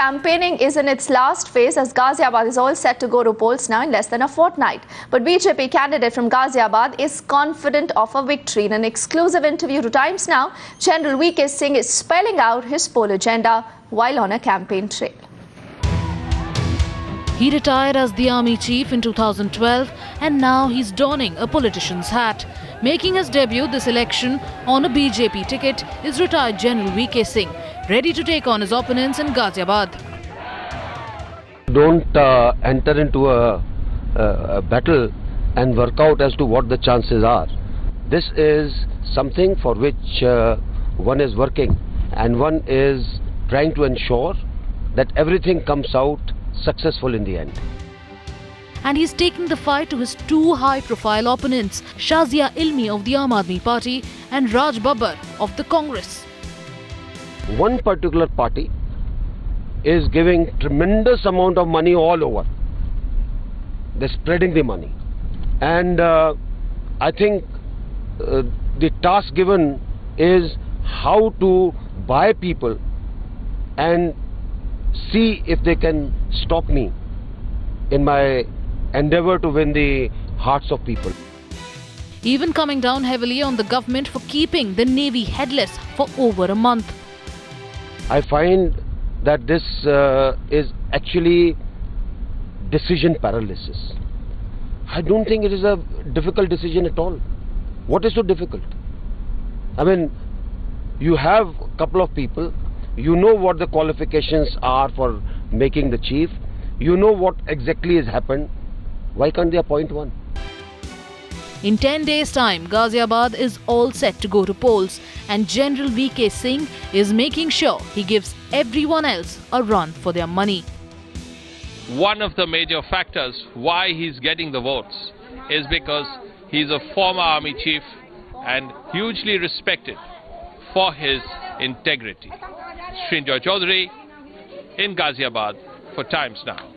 campaigning is in its last phase as Ghaziabad is all set to go to polls now in less than a fortnight. But BJP candidate from Ghaziabad is confident of a victory. In an exclusive interview to Times Now, General VK Singh is spelling out his poll agenda while on a campaign trail. He retired as the army chief in 2012 and now he's donning a politician's hat. Making his debut this election on a BJP ticket is retired General VK Singh, ready to take on his opponents in Ghaziabad. Don't enter into a battle and work out as to what the chances are. This is something for which one is working, and one is trying to ensure that everything comes out successful in the end. And he's taking the fight to his two high-profile opponents, Shazia Ilmi of the Aam Aadmi Party and Raj Babbar of the Congress. One particular party is giving tremendous amount of money all over. They're spreading the money. And I think the task given is how to buy people and see if they can stop me in my endeavor to win the hearts of people. Even coming down heavily on the government for keeping the Navy headless for over a month. I find that this is actually decision paralysis. I don't think it is a difficult decision at all. What is so difficult? I mean, you have a couple of people, you know what the qualifications are for making the chief, you know what exactly has happened. Why can't they appoint one? In 10 days' time, Ghaziabad is all set to go to polls and General VK Singh is making sure he gives everyone else a run for their money. One of the major factors why he's getting the votes is because he's a former army chief and hugely respected for his integrity. Srinjoy Chaudhary in Ghaziabad for Times Now.